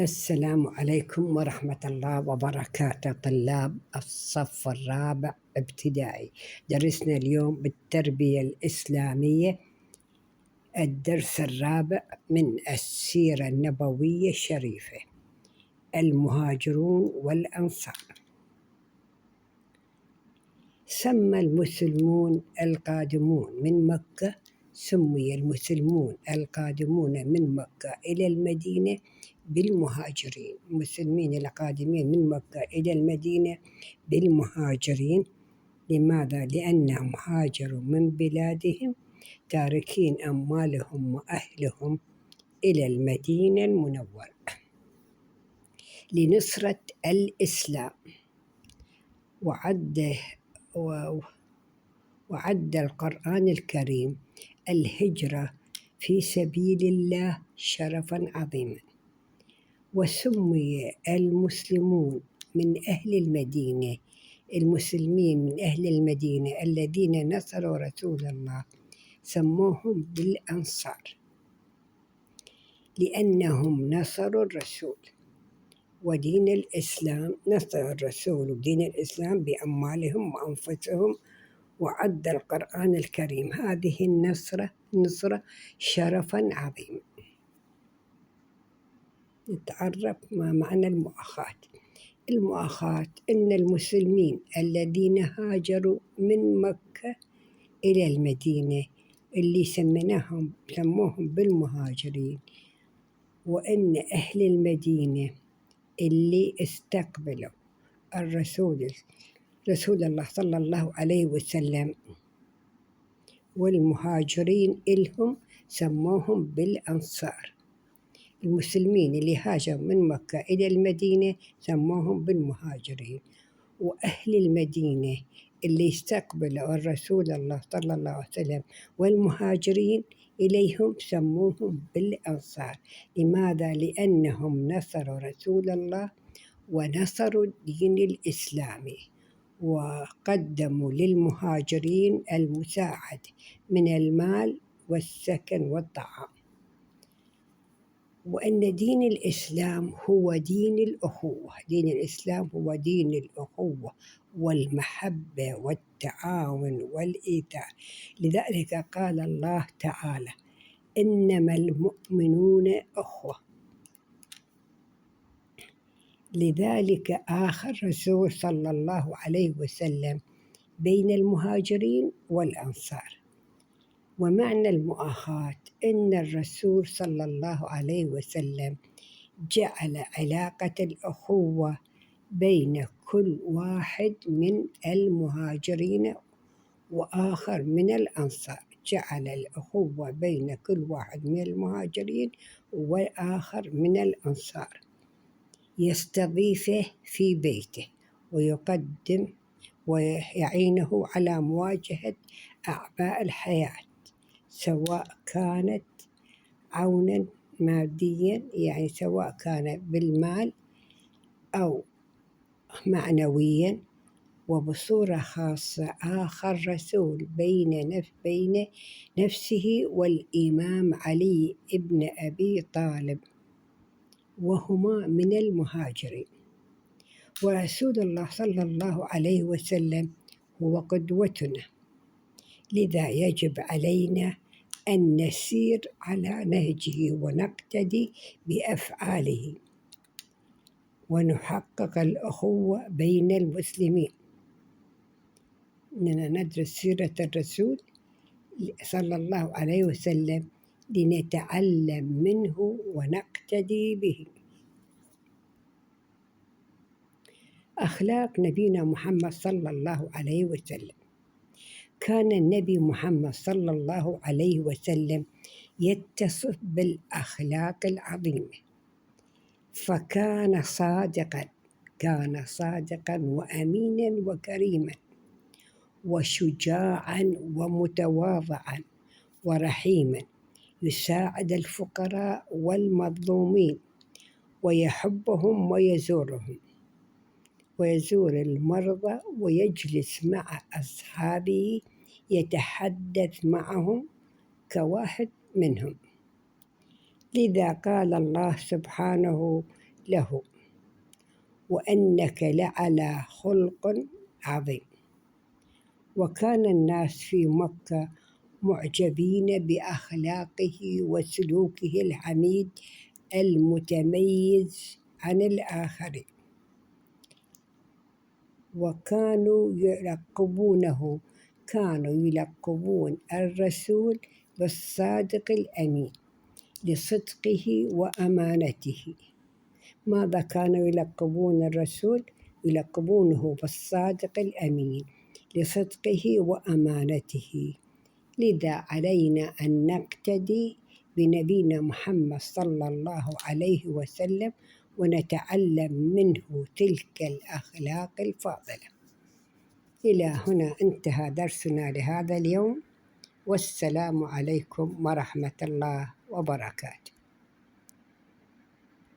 السلام عليكم ورحمة الله وبركاته. طلاب الصف الرابع ابتدائي، درسنا اليوم بالتربية الإسلامية الدرس الرابع من السيرة النبوية الشريفة، المهاجرون والأنصار. سمى المسلمون القادمون من مكة سمي المسلمون القادمون من مكة إلى المدينة بالمهاجرين. المسلمين القادمين من مكة إلى المدينة بالمهاجرين. لماذا؟ لأنهم هاجروا من بلادهم تاركين أموالهم وأهلهم إلى المدينة المنورة لنصرة الإسلام. وعد القرآن الكريم الهجرة في سبيل الله شرفا عظيما. وسمي المسلمون من أهل المدينة، المسلمين من أهل المدينة الذين نصروا رسول الله سموهم بالأنصار، لأنهم نصروا الرسول ودين الإسلام. نصر الرسول ودين الإسلام بأموالهم وأنفسهم. وعد القرآن الكريم هذه النصرة شرفا عظيما. نتعرف ما معنى المؤاخاة. المؤاخاة إن المسلمين الذين هاجروا من مكة إلى المدينة اللي سموهم بالمهاجرين، وإن أهل المدينة اللي استقبلوا رسول الله صلى الله عليه وسلم والمهاجرين إلهم سموهم بالأنصار. المسلمين اللي هاجروا من مكة إلى المدينة سموهم بالمهاجرين، وأهل المدينة اللي استقبلوا الرسول الله صلى الله عليه وسلم والمهاجرين إليهم سموهم بالأنصار. لماذا؟ لأنهم نصروا رسول الله ونصروا الدين الإسلامي، وقدموا للمهاجرين المساعدة من المال والسكن والطعام. وأن دين الإسلام هو دين الأخوة. دين الإسلام هو دين الأخوة والمحبة والتعاون والإيثار. لذلك قال الله تعالى: إنما المؤمنون أخوة. لذلك آخى الرسول صلى الله عليه وسلم بين المهاجرين والأنصار. ومعنى المؤاخاة إن الرسول صلى الله عليه وسلم جعل علاقة الأخوة بين كل واحد من المهاجرين وآخر من الأنصار. جعل الأخوة بين كل واحد من المهاجرين وآخر من الأنصار، يستضيفه في بيته ويقدم ويعينه على مواجهة أعباء الحياة، سواء كانت عونا ماديا، يعني سواء كان بالمال أو معنويا. وبصورة خاصة آخى الرسول بين نفسه والإمام علي ابن أبي طالب، وهما من المهاجرين. ورسول الله صلى الله عليه وسلم هو قدوتنا، لذا يجب علينا أن نسير على نهجه ونقتدي بأفعاله ونحقق الأخوة بين المسلمين. إننا ندرس سيرة الرسول صلى الله عليه وسلم لنتعلم منه ونقتدي به. أخلاق نبينا محمد صلى الله عليه وسلم. كان النبي محمد صلى الله عليه وسلم يتصف بالأخلاق العظيمة، فكان صادقا وأمينا وكريما وشجاعا ومتواضعا ورحيما، يساعد الفقراء والمظلومين ويحبهم ويزور المرضى ويجلس مع أصحابه يتحدث معهم كواحد منهم. لذا قال الله سبحانه: له وإنك لعلى خلق عظيم. وكان الناس في مكة معجبين بأخلاقه وسلوكه الحميد المتميز عن الآخرين، وكانوا يلقبون الرسول بالصادق الأمين لصدقه وأمانته. ماذا كانوا يلقبون الرسول؟ يلقبونه بالصادق الأمين لصدقه وأمانته. لذا علينا أن نقتدي بنبينا محمد صلى الله عليه وسلم ونتعلم منه تلك الأخلاق الفاضلة. إلى هنا انتهى درسنا لهذا اليوم، والسلام عليكم ورحمة الله وبركاته.